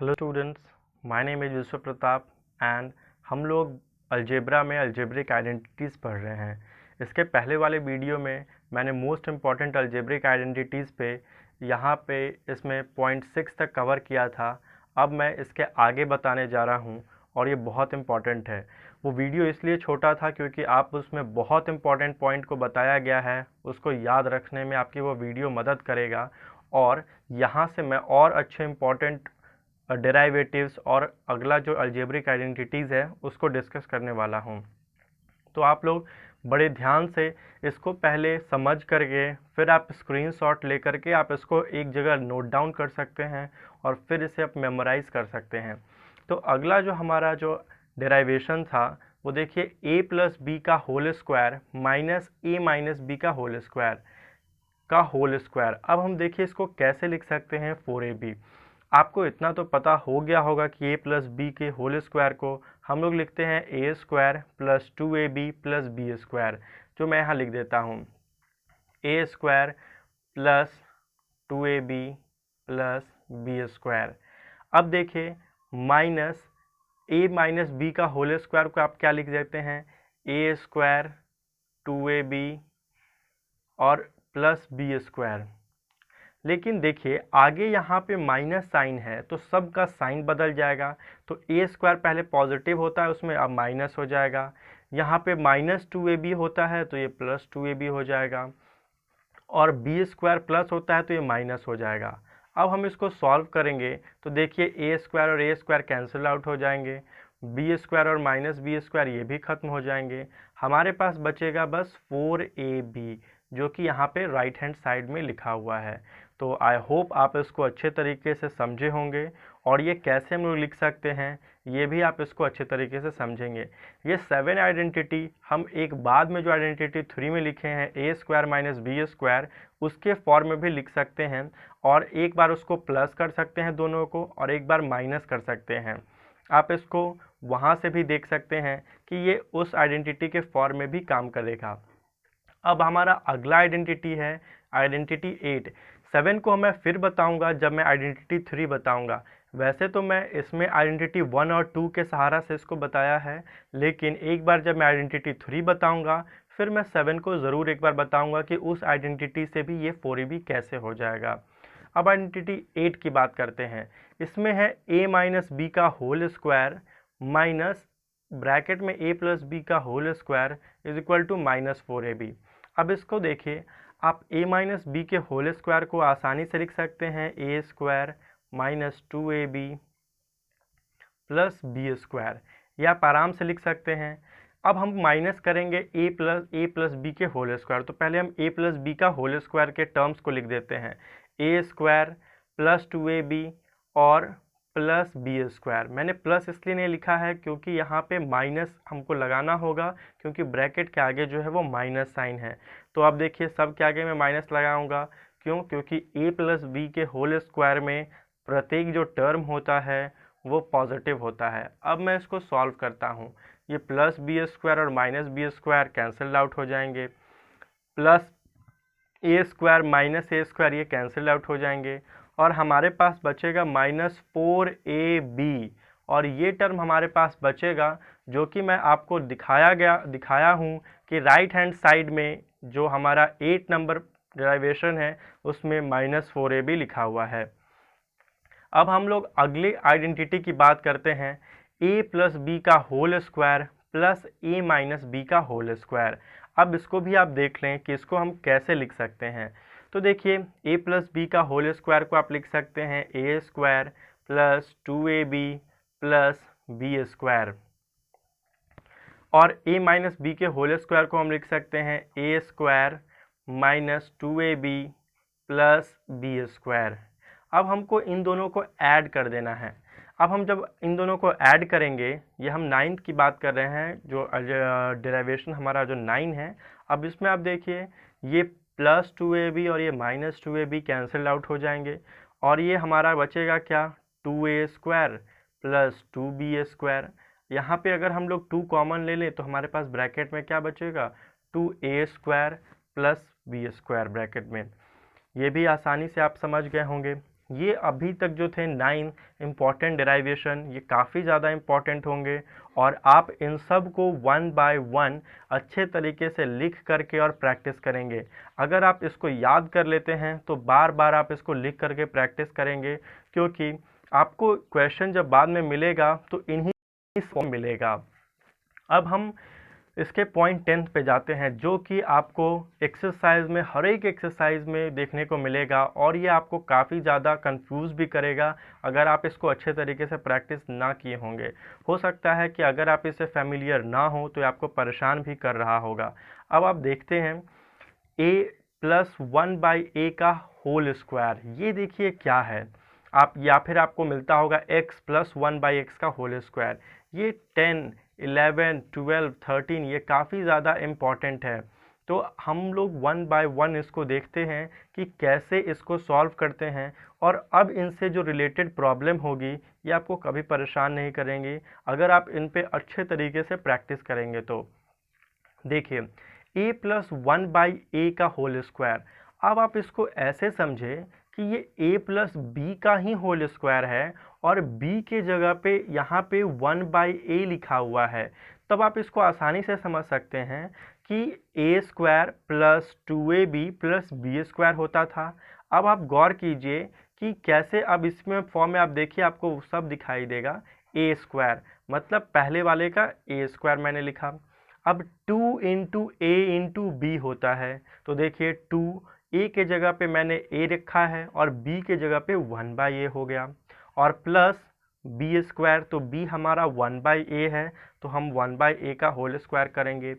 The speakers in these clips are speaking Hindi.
Hello students, my name is विश्व प्रताप एंड हम लोग अलजेब्रा में अलजेब्रिक आइडेंटिटीज़ पढ़ रहे हैं। इसके पहले वाले वीडियो में मैंने मोस्ट इम्पॉर्टेंट अलजेब्रिक आइडेंटिटीज़ पे यहाँ पे इसमें पॉइंट 6 तक कवर किया था। अब मैं इसके आगे बताने जा रहा हूँ और ये बहुत इम्पॉर्टेंट है। वो वीडियो इसलिए छोटा था क्योंकि आप उसमें बहुत इम्पॉर्टेंट पॉइंट को बताया गया है, उसको याद रखने में आपकी वो वीडियो मदद करेगा। और यहाँ से मैं और अच्छे इम्पॉर्टेंट डेराइवेटिव्स और अगला जो अलजेब्रिक आइडेंटिटीज़ है उसको डिस्कस करने वाला हूँ। तो आप लोग बड़े ध्यान से इसको पहले समझ करके फिर आप स्क्रीनशॉट ले करके आप इसको एक जगह नोट डाउन कर सकते हैं और फिर इसे आप मेमोराइज कर सकते हैं। तो अगला जो हमारा जो डेराइवेशन था वो देखिए a प्लस बी का होल स्क्वायर माइनस ए माइनस बी का होल स्क्वायर। अब हम देखिए इसको कैसे लिख सकते हैं 4ab। आपको इतना तो पता हो गया होगा कि a प्लस बी के होल स्क्वायर को हम लोग लिखते हैं A square plus 2ab plus B square, जो मैं यहाँ लिख देता हूँ A square plus 2ab plus B square. अब देखिए माइनस a माइनस बी का होल स्क्वायर को आप क्या लिख देते हैं ए स्क्वायर 2ab और प्लस बी स्क्वायर। लेकिन देखिए आगे यहाँ पे माइनस साइन है तो सब का साइन बदल जाएगा। तो ए स्क्वायर पहले पॉजिटिव होता है, उसमें अब माइनस हो जाएगा। यहाँ पे माइनस 2ab होता है तो ये प्लस 2ab हो जाएगा, और बी स्क्वायर प्लस होता है तो ये माइनस हो जाएगा। अब हम इसको सॉल्व करेंगे तो देखिए ए स्क्वायर और ए स्क्वायर कैंसिल आउट हो जाएंगे, बी स्क्वायर और माइनस बी स्क्वायर ये भी खत्म हो जाएंगे। हमारे पास बचेगा बस 4ab, जो कि यहाँ पे राइट हैंड साइड में लिखा हुआ है। तो आई होप आप इसको अच्छे तरीके से समझे होंगे और ये कैसे हम लोग लिख सकते हैं ये भी आप इसको अच्छे तरीके से समझेंगे। ये 7 आइडेंटिटी हम एक बाद में जो आइडेंटिटी 3 में लिखे हैं A square minus B square, उसके फॉर्म में भी लिख सकते हैं, और एक बार उसको प्लस कर सकते हैं दोनों को और एक बार माइनस कर सकते हैं। आप इसको वहाँ से भी देख सकते हैं कि ये उस आइडेंटिटी के फॉर्म में भी काम करेगा। अब हमारा अगला आइडेंटिटी है आइडेंटिटी 8। 7 को मैं फिर बताऊंगा जब मैं आइडेंटिटी 3 बताऊंगा। वैसे तो मैं इसमें आइडेंटिटी 1 और 2 के सहारा से इसको बताया है, लेकिन एक बार जब मैं आइडेंटिटी 3 बताऊंगा फिर मैं 7 को ज़रूर एक बार बताऊंगा कि उस आइडेंटिटी से भी ये 4ab कैसे हो जाएगा। अब आइडेंटिटी 8 की बात करते हैं। इसमें है a माइनस बी का होल स्क्वायर माइनस ब्रैकेट में a प्लस बी का whole square is equal to minus 4ab। अब इसको देखिए, आप a माइनस बी के होल स्क्वायर को आसानी से लिख सकते हैं A square minus 2ab plus B square, ये आप आराम से लिख सकते हैं। अब हम माइनस करेंगे ए प्लस बी के होल स्क्वायर, तो पहले हम a प्लस बी का होल स्क्वायर के टर्म्स को लिख देते हैं ए स्क्वायर प्लस 2ab और प्लस बी स्क्वायर। मैंने प्लस इसलिए नहीं लिखा है क्योंकि यहाँ पे माइनस हमको लगाना होगा, क्योंकि ब्रैकेट के आगे जो है वो माइनस साइन है। तो अब देखिए सब के आगे मैं माइनस लगाऊंगा, क्यों? क्योंकि a प्लस बी के होल स्क्वायर में प्रत्येक जो टर्म होता है वो पॉजिटिव होता है। अब मैं इसको सॉल्व करता हूँ, ये प्लस बी स्क्वायर और minus B square cancel out हो जाएंगे, plus a square minus a square ये कैंसिल आउट हो जाएंगे, और हमारे पास बचेगा माइनस 4ab, और ये टर्म हमारे पास बचेगा जो कि मैं आपको दिखाया हूँ कि राइट हैंड साइड में जो हमारा 8 नंबर डेरिवेशन है उसमें माइनस 4ab लिखा हुआ है। अब हम लोग अगले आइडेंटिटी की बात करते हैं a प्लस बी का whole square plus a minus B का होल स्क्वायर। अब इसको भी आप देख लें कि इसको हम कैसे लिख सकते हैं। तो देखिए a प्लस बी का होल स्क्वायर को आप लिख सकते हैं A square plus 2ab plus B square, और a माइनस बी के होल स्क्वायर को हम लिख सकते हैं A square minus 2ab plus B square. अब हमको इन दोनों को ऐड कर देना है। अब हम जब इन दोनों को ऐड करेंगे, ये हम 9 की बात कर रहे हैं, जो डेरिवेशन हमारा जो 9 है। अब इसमें आप देखिए ये प्लस 2ab और ये माइनस 2ab कैंसिल आउट हो जाएंगे, और ये हमारा बचेगा क्या 2a square plus 2b square. यहाँ पे अगर हम लोग 2 कॉमन ले लें तो हमारे पास ब्रैकेट में क्या बचेगा 2a square plus B square bracket में। ये भी आसानी से आप समझ गए होंगे। ये अभी तक जो थे 9 इम्पॉर्टेंट डेराइवेशन, ये काफ़ी ज़्यादा इम्पॉर्टेंट होंगे और आप इन सब को 1 बाय 1 अच्छे तरीके से लिख करके और प्रैक्टिस करेंगे। अगर आप इसको याद कर लेते हैं तो बार बार आप इसको लिख करके प्रैक्टिस करेंगे, क्योंकि आपको क्वेश्चन जब बाद में मिलेगा तो इन्हीं फॉर्म मिलेगा। अब हम इसके पॉइंट 10 पे जाते हैं, जो कि आपको एक्सरसाइज में, हर एक एक्सरसाइज में देखने को मिलेगा और ये आपको काफ़ी ज़्यादा कंफ्यूज भी करेगा अगर आप इसको अच्छे तरीके से प्रैक्टिस ना किए होंगे। हो सकता है कि अगर आप इससे फेमिलियर ना हो तो ये आपको परेशान भी कर रहा होगा। अब आप देखते हैं a प्लस 1/a का होल स्क्वायर, ये देखिए क्या है। आप या फिर आपको मिलता होगा x प्लस 1/x का होल स्क्वायर। ये 10, 11, 12, 13 ये काफ़ी ज़्यादा इम्पॉर्टेंट है। तो हम लोग 1 बाय 1 इसको देखते हैं कि कैसे इसको सॉल्व करते हैं, और अब इनसे जो रिलेटेड प्रॉब्लम होगी ये आपको कभी परेशान नहीं करेंगी अगर आप इन पे अच्छे तरीके से प्रैक्टिस करेंगे। तो देखिए a प्लस 1/a का होल स्क्वायर, अब आप इसको ऐसे समझें कि ये a प्लस b का ही होल स्क्वायर है और b के जगह पे यहाँ पे 1/a लिखा हुआ है। तब आप इसको आसानी से समझ सकते हैं कि a square plus 2ab plus b square होता था। अब आप गौर कीजिए कि कैसे, अब इसमें फॉर्म में आप देखिए आपको सब दिखाई देगा a स्क्वायर, मतलब पहले वाले का a स्क्वायर मैंने लिखा। अब 2 इंटू ए इंटू बी होता है, तो देखिए 2 ए के जगह पे मैंने a रखा है और b के जगह पे 1/a हो गया, और प्लस b स्क्वायर, तो b हमारा 1/a है तो हम 1/a का होल स्क्वायर करेंगे।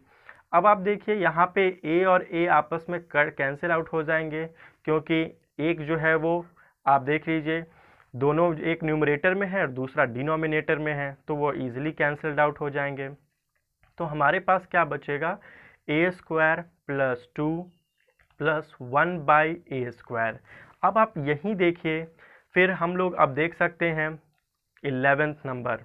अब आप देखिए यहाँ पे a और a आपस में कैंसिल आउट हो जाएंगे, क्योंकि एक जो है वो आप देख लीजिए दोनों, एक न्यूमरेटर में है और दूसरा डिनोमिनेटर में है, तो वो इजीली कैंसल्ड आउट हो जाएंगे। तो हमारे पास क्या बचेगा, a square plus 2 plus 1/a square. अब आप यहीं देखिए, फिर हम लोग अब देख सकते हैं 11th नंबर।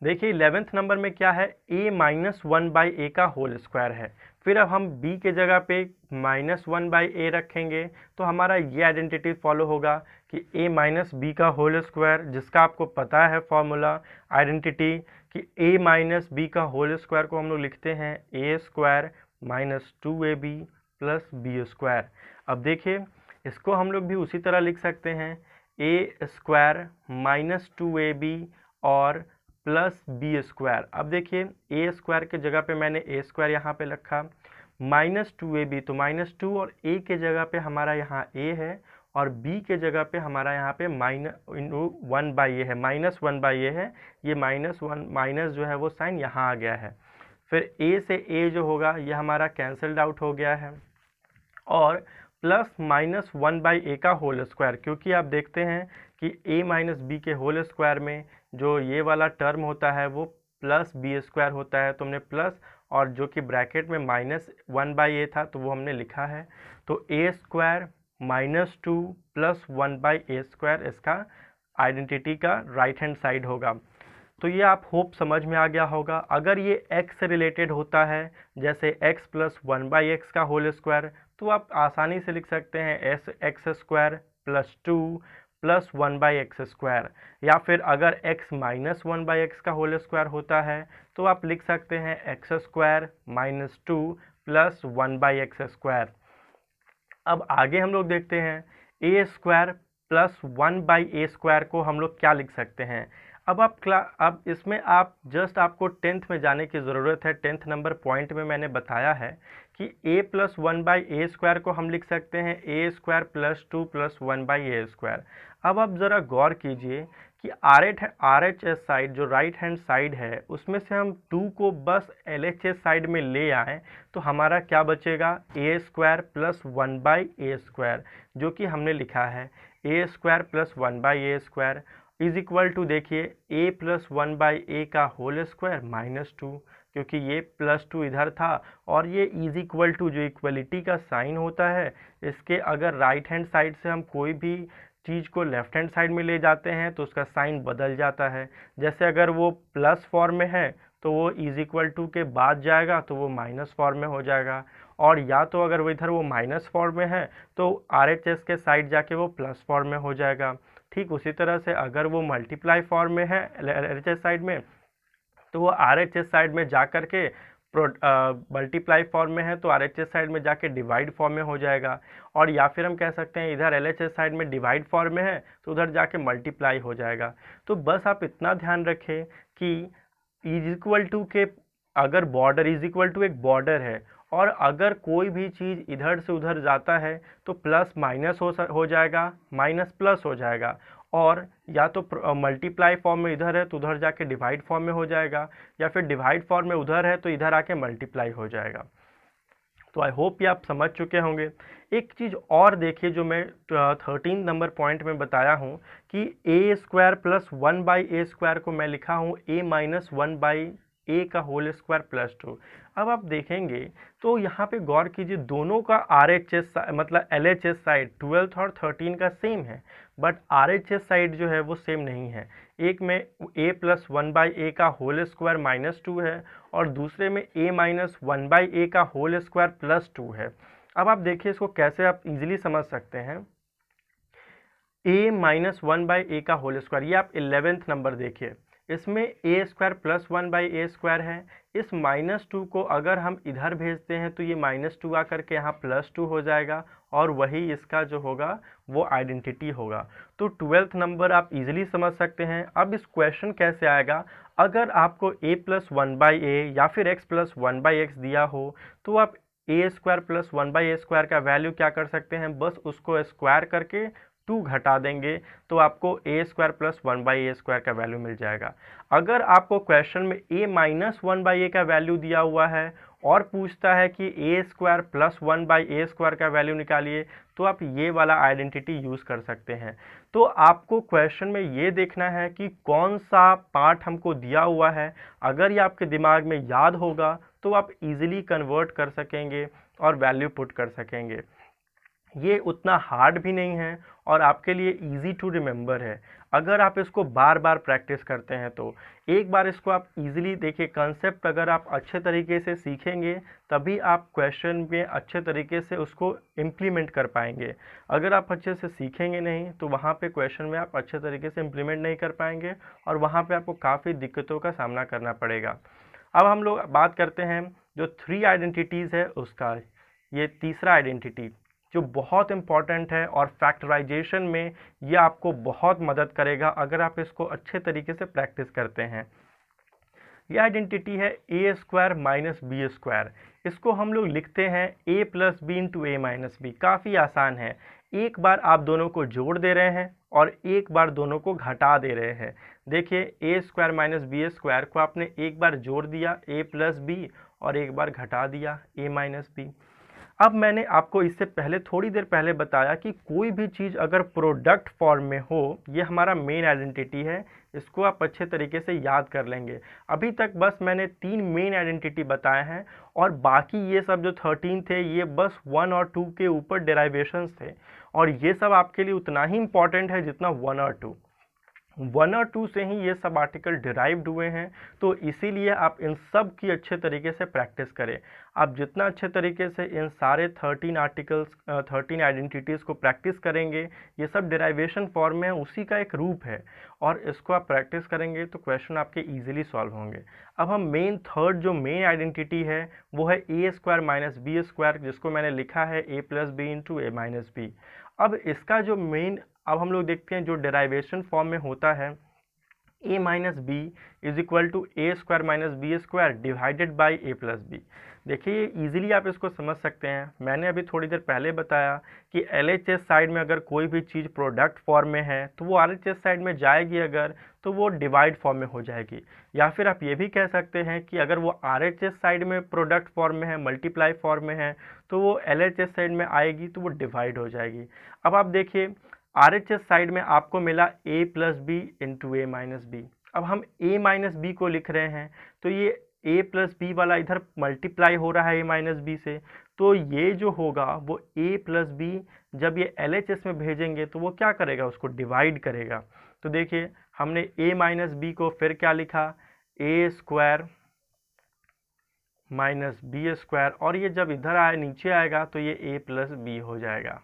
देखिए 11th नंबर में क्या है, a माइनस 1/a का होल स्क्वायर है। फिर अब हम b के जगह पे माइनस 1/a रखेंगे तो हमारा ये आइडेंटिटी फॉलो होगा कि a माइनस b का होल स्क्वायर, जिसका आपको पता है फॉर्मूला, आइडेंटिटी, कि a माइनस b का होल स्क्वायर को हम लोग लिखते हैं a square minus 2ab plus b square. अब देखिए इसको हम लोग भी उसी तरह लिख सकते हैं, a स्क्वायर माइनस 2ab और प्लस बी स्क्वायर। अब देखिए ए स्क्वायर के जगह पे मैंने ए स्क्वायर यहाँ पे रखा, माइनस 2ab, तो माइनस 2 और ए के जगह पे हमारा यहाँ ए है और बी के जगह पे हमारा यहाँ पे माइनस 1/a है, माइनस 1/a है। ये माइनस जो है वो साइन यहाँ आ गया है। फिर ए से ए जो होगा ये हमारा कैंसल्ड आउट हो गया है, और प्लस माइनस 1/a का होल स्क्वायर, क्योंकि आप देखते हैं कि a माइनस बी के होल स्क्वायर में जो ये वाला टर्म होता है वो प्लस बी स्क्वायर होता है, तो हमने प्लस, और जो कि ब्रैकेट में माइनस 1/a था तो वो हमने लिखा है। तो a square minus 2 plus 1/a square इसका आइडेंटिटी का राइट हैंड साइड होगा। तो ये आप होप समझ में आ गया होगा। अगर ये x से रिलेटेड होता है, जैसे x प्लस 1/x का होल स्क्वायर, तो आप आसानी से लिख सकते हैं x square plus 2 plus 1/x square. या फिर अगर x माइनस 1/x का होल स्क्वायर होता है तो आप लिख सकते हैं x square minus 2 plus 1/x square. अब आगे हम लोग देखते हैं a square plus 1/a square को हम लोग क्या लिख सकते हैं। अब इसमें आप जस्ट आपको 10th में जाने की ज़रूरत है। 10th नंबर पॉइंट में मैंने बताया है कि a प्लस 1/a स्क्वायर को हम लिख सकते हैं a square plus 2 plus 1/a square. अब आप ज़रा गौर कीजिए कि RHS साइड, जो राइट हैंड साइड है, उसमें से हम 2 को बस LHS साइड में ले आएँ तो हमारा क्या बचेगा, a square plus 1/a square, जो कि हमने लिखा है a square plus 1/a square is equal to, देखिए a प्लस 1/a का होल स्क्वायर माइनस 2, क्योंकि ये प्लस 2 इधर था, और ये इज इक्वल टू जो इक्वलिटी का साइन होता है, इसके अगर राइट हैंड साइड से हम कोई भी चीज़ को लेफ्ट हैंड साइड में ले जाते हैं तो उसका साइन बदल जाता है। जैसे अगर वो प्लस फॉर्म में है तो वो इज इक्वल टू के बाद जाएगा तो वो माइनस फॉर्म में हो जाएगा, और या तो अगर वो इधर वो माइनस फॉर्म में है तो RHS के साइड जाके वो प्लस फॉर्म में हो जाएगा। ठीक उसी तरह से अगर वो मल्टीप्लाई फॉर्म में है LHS साइड में तो वो RHS साइड में जा कर के मल्टीप्लाई फॉर्म में है तो RHS साइड में जाके डिवाइड फॉर्म में हो जाएगा। और या फिर हम कह सकते हैं इधर LHS साइड में डिवाइड फॉर्म में है तो उधर जाके मल्टीप्लाई हो जाएगा। तो बस आप इतना ध्यान रखें कि इज इक्वल टू के अगर बॉर्डर इज इक्वल टू एक बॉर्डर है और अगर कोई भी चीज़ इधर से उधर जाता है तो प्लस माइनस हो जाएगा, माइनस प्लस हो जाएगा। और या तो मल्टीप्लाई फॉर्म में इधर है तो उधर जाके डिवाइड फॉर्म में हो जाएगा, या फिर डिवाइड फॉर्म में उधर है तो इधर आके मल्टीप्लाई हो जाएगा। तो आई होप ये आप समझ चुके होंगे। एक चीज़ और देखिए जो मैं 13 नंबर पॉइंट में बताया हूँ कि ए स्क्वायर प्लस 1/a² को मैं लिखा हूँ a माइनस 1/a का होल स्क्वायर प्लस 2। अब आप देखेंगे तो यहाँ पे गौर कीजिए दोनों का RHS मतलब LHS साइड 12th और 13 का सेम है, बट RHS साइड जो है वो सेम नहीं है। एक में a प्लस 1/a का होल स्क्वायर माइनस 2 है और दूसरे में a माइनस 1/a का होल स्क्वायर प्लस 2 है। अब आप देखिए इसको कैसे आप इजीली समझ सकते हैं। a माइनस 1/a का होल स्क्वायर, ये आप 11th नंबर देखिए, इसमें a स्क्वायर प्लस 1/a² है। इस माइनस 2 को अगर हम इधर भेजते हैं तो ये माइनस 2 आकर के यहाँ प्लस 2 हो जाएगा और वही इसका जो होगा वो आइडेंटिटी होगा। तो 12th नंबर आप इजीली समझ सकते हैं। अब इस क्वेश्चन कैसे आएगा, अगर आपको a प्लस 1/a या फिर x प्लस 1/x दिया हो तो आप a स्क्वायर प्लस 1/a² का वैल्यू क्या कर सकते हैं, बस उसको स्क्वायर करके 2 घटा देंगे तो आपको a स्क्वायर प्लस 1/a² का वैल्यू मिल जाएगा। अगर आपको क्वेश्चन में a माइनस 1/a का वैल्यू दिया हुआ है और पूछता है कि a स्क्वायर प्लस 1/a² का वैल्यू निकालिए तो आप ये वाला आइडेंटिटी यूज़ कर सकते हैं। तो आपको क्वेश्चन में ये देखना है कि कौन सा पार्ट हमको दिया हुआ है। अगर ये आपके दिमाग में याद होगा तो आप इजीली कन्वर्ट कर सकेंगे और वैल्यू पुट कर सकेंगे। ये उतना हार्ड भी नहीं है और आपके लिए इजी टू रिमेंबर है। अगर आप इसको बार बार प्रैक्टिस करते हैं तो एक बार इसको आप इजीली देखिए, कंसेप्ट अगर आप अच्छे तरीके से सीखेंगे तभी आप क्वेश्चन में अच्छे तरीके से उसको इम्प्लीमेंट कर पाएंगे। अगर आप अच्छे से सीखेंगे नहीं तो वहाँ पे क्वेश्चन में आप अच्छे तरीके से इम्प्लीमेंट नहीं कर पाएंगे और वहाँ पे आपको काफ़ी दिक्कतों का सामना करना पड़ेगा। अब हम लोग बात करते हैं जो 3 आइडेंटिटीज़ है उसका। ये तीसरा आइडेंटिटी जो बहुत इम्पॉर्टेंट है और फैक्टराइजेशन में ये आपको बहुत मदद करेगा अगर आप इसको अच्छे तरीके से प्रैक्टिस करते हैं। ये आइडेंटिटी है a square minus B square. इसको हम लोग लिखते हैं a plus b into a minus b. काफ़ी आसान है, एक बार आप दोनों को जोड़ दे रहे हैं और एक बार दोनों को घटा दे रहे हैं। देखिए a square minus B square को आपने एक बार जोड़ दिया a प्लस बी और एक बार घटा दिया a माइनस बी। अब मैंने आपको इससे पहले थोड़ी देर पहले बताया कि कोई भी चीज़ अगर प्रोडक्ट फॉर्म में हो, ये हमारा मेन आइडेंटिटी है, इसको आप अच्छे तरीके से याद कर लेंगे। अभी तक बस मैंने 3 मेन आइडेंटिटी बताए हैं और बाकी ये सब जो 13 थे ये बस 1 और 2 के ऊपर डेराइवेशंस थे और ये सब आपके लिए उतना ही इम्पॉर्टेंट है जितना 1 और 2। 1 और 2 से ही ये सब आर्टिकल डिराइव्ड हुए हैं, तो इसीलिए आप इन सब की अच्छे तरीके से प्रैक्टिस करें। आप जितना अच्छे तरीके से इन सारे 13 आर्टिकल्स 13 आइडेंटिटीज़ को प्रैक्टिस करेंगे, ये सब डिराइवेशन फॉर्म में है, उसी का एक रूप है और इसको आप प्रैक्टिस करेंगे तो क्वेश्चन आपके ईजिली सॉल्व होंगे। अब हम थर्ड जो मेन आइडेंटिटी है वो है a square minus B square, जिसको मैंने लिखा है a plus b into a minus B. अब इसका जो मेन अब हम लोग देखते हैं जो डेराइवेशन फॉर्म में होता है a minus b is equal to a square minus B square divided by a plus b. देखिए इजीली आप इसको समझ सकते हैं। मैंने अभी थोड़ी देर पहले बताया कि LHS साइड में अगर कोई भी चीज़ प्रोडक्ट फॉर्म में है तो वो RHS साइड में जाएगी अगर तो वो डिवाइड फॉर्म में हो जाएगी, या फिर आप ये भी कह सकते हैं कि अगर वो RHS साइड में प्रोडक्ट फॉर्म में है, मल्टीप्लाई फॉर्म में है, तो वो LHS साइड में आएगी तो वो डिवाइड हो जाएगी। अब आप देखिए RHS साइड में आपको मिला a plus b into a minus B. अब हम a माइनस बी को लिख रहे हैं तो ये a प्लस बी वाला इधर मल्टीप्लाई हो रहा है a माइनस बी से, तो ये जो होगा वो a प्लस बी जब ये LHS में भेजेंगे तो वो क्या करेगा, उसको डिवाइड करेगा। तो देखिए हमने a माइनस बी को फिर क्या लिखा, a square minus B square, और ये जब इधर आए नीचे आएगा तो ये ए प्लस बी हो जाएगा।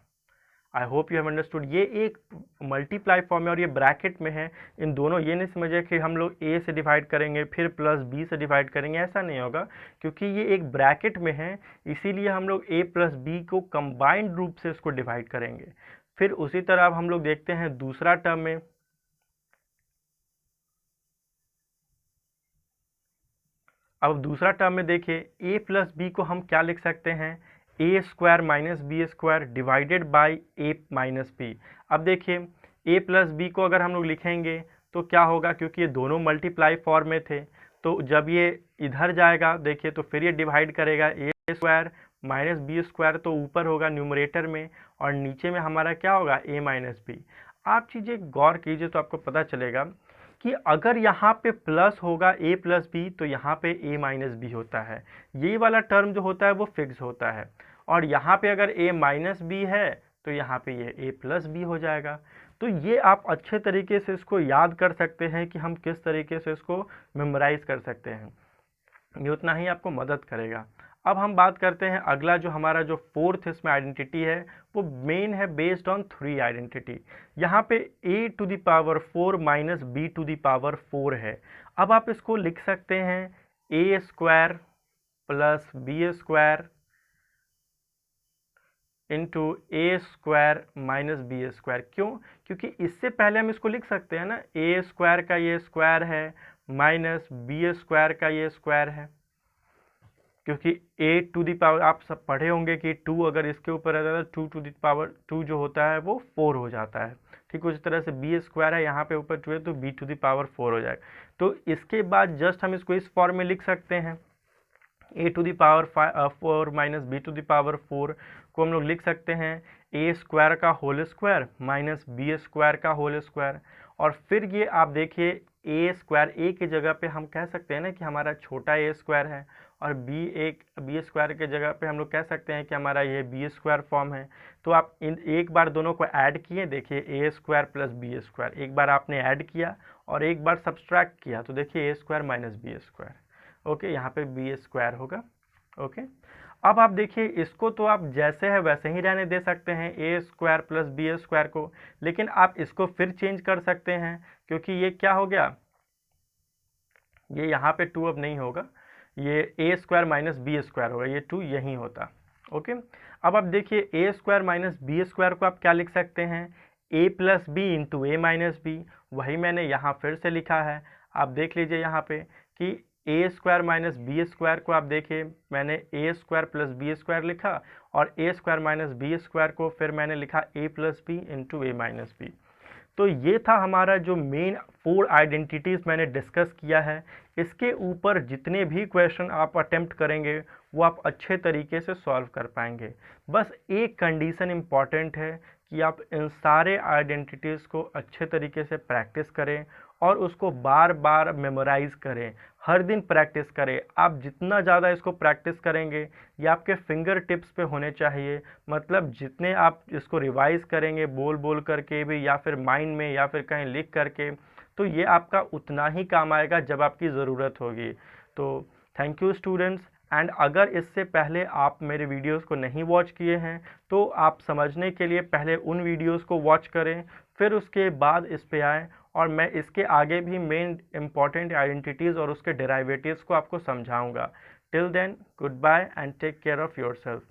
I hope you have understood. ये एक मल्टीप्लाई फॉर्म है और ये ब्रैकेट में है। इन दोनों, ये नहीं समझिए कि हम लोग ए से डिवाइड करेंगे फिर प्लस बी से डिवाइड करेंगे, ऐसा नहीं होगा, क्योंकि ये एक ब्रैकेट में है, इसीलिए हम लोग ए प्लस बी को कंबाइंड रूप से इसको डिवाइड करेंगे। फिर उसी तरह अब हम लोग देखते हैं दूसरा टर्म में। अब दूसरा टर्म में देखिए, ए प्लस बी को हम क्या लिख सकते हैं, A square minus B square divided by A minus B. अब देखिए ए प्लस बी को अगर हम लोग लिखेंगे तो क्या होगा, क्योंकि ये दोनों मल्टीप्लाई फॉर्म में थे, तो जब ये इधर जाएगा देखिए तो फिर ये डिवाइड करेगा, ए स्क्वायर माइनस बी स्क्वायर तो ऊपर होगा न्यूमरेटर में, और नीचे में हमारा क्या होगा, ए माइनस बी। आप चीज़ें गौर कीजिए तो आपको पता चलेगा कि अगर यहाँ पे प्लस होगा ए प्लस बी तो यहाँ पे ए माइनस बी होता है, ये वाला टर्म जो होता है वो फिक्स होता है, और यहाँ पे अगर ए माइनस बी है तो यहाँ पे ये ए प्लस बी हो जाएगा। तो ये आप अच्छे तरीके से इसको याद कर सकते हैं कि हम किस तरीके से इसको मेमोराइज कर सकते हैं, ये उतना ही आपको मदद करेगा। अब हम बात करते हैं अगला, जो हमारा जो फोर्थ इसमें आइडेंटिटी है वो मेन है बेस्ड ऑन 3 आइडेंटिटी। यहाँ पे a to the power 4 minus B to the power 4 है। अब आप इसको लिख सकते हैं A square plus B square into A square minus B square. क्यों? क्योंकि इससे पहले हम इसको लिख सकते हैं ना, ए स्क्वायर का ये स्क्वायर है माइनस बी स्क्वायर का ये स्क्वायर है, क्योंकि ए टू दी पावर, आप सब पढ़े होंगे कि 2 अगर इसके ऊपर रहता है तो 2 टू दी पावर 2 जो होता है वो 4 हो जाता है। ठीक उसी तरह से बी स्क्वायर है, यहाँ पे ऊपर 2 है तो बी टू दी पावर 4 हो जाएगा। तो इसके बाद जस्ट हम इसको इस फॉर्म में लिख सकते हैं, A to the power 4 minus B to the power 4 को हम लोग लिख सकते हैं ए स्क्वायर का whole square minus B square का होल स्क्वायर। और फिर ये आप देखिए ए स्क्वायर, ए की जगह पे हम कह सकते हैं ना कि हमारा छोटा ए स्क्वायर है, और बी स्क्वायर के जगह पे हम लोग कह सकते हैं कि हमारा ये बी स्क्वायर फॉर्म है। तो आप इन एक बार दोनों को ऐड किए, देखिए A square plus B square, एक बार आपने ऐड किया और एक बार सब्सट्रैक्ट किया, तो देखिए A square minus B square. Okay, यहाँ पे बी स्क्वायर होगा। ओके, अब आप देखिए इसको तो आप जैसे है वैसे ही रहने दे सकते हैं, A square plus B square को, लेकिन आप इसको फिर चेंज कर सकते हैं, क्योंकि ये क्या हो गया, ये यहाँ पे 2 अब नहीं होगा, ये ए स्क्वायर माइनस बी स्क्वायर होगा, ये 2 यहीं होता। ओके, अब आप देखिए A square minus B square को आप क्या लिख सकते हैं, ए प्लस बी इंटू ए माइनस बी। वही मैंने यहाँ फिर से लिखा है, आप देख लीजिए यहाँ पे कि ए स्क्वायर माइनस बी स्क्वायर को आप देखिए मैंने ए स्क्वायर प्लस बी स्क्वायर लिखा, और ए स्क्वायर माइनस बी स्क्वायर को फिर मैंने लिखा ए प्लस बी इंटू ए माइनस बी। तो ये था हमारा जो मेन 4 आइडेंटिटीज़ मैंने डिस्कस किया है। इसके ऊपर जितने भी क्वेश्चन आप अटेम्प्ट करेंगे वो आप अच्छे तरीके से सॉल्व कर पाएंगे। बस एक कंडीशन इम्पॉर्टेंट है कि आप इन सारे आइडेंटिटीज़ को अच्छे तरीके से प्रैक्टिस करें और उसको बार बार मेमोराइज़ करें, हर दिन प्रैक्टिस करें। आप जितना ज़्यादा इसको प्रैक्टिस करेंगे ये आपके फिंगर टिप्स पे होने चाहिए, मतलब जितने आप इसको रिवाइज़ करेंगे बोल बोल करके भी, या फिर माइंड में, या फिर कहीं लिख करके, तो ये आपका उतना ही काम आएगा जब आपकी ज़रूरत होगी। तो थैंक यू स्टूडेंट्स। एंड अगर इससे पहले आप मेरे वीडियोस को नहीं वॉच किए हैं तो आप समझने के लिए पहले उन वीडियोस को वॉच करें, फिर उसके बाद इस पे आएँ, और मैं इसके आगे भी मेन इंपॉर्टेंट आइडेंटिटीज़ और उसके डेरिवेटिव्स को आपको समझाऊंगा। Till then, goodbye and take care of yourself.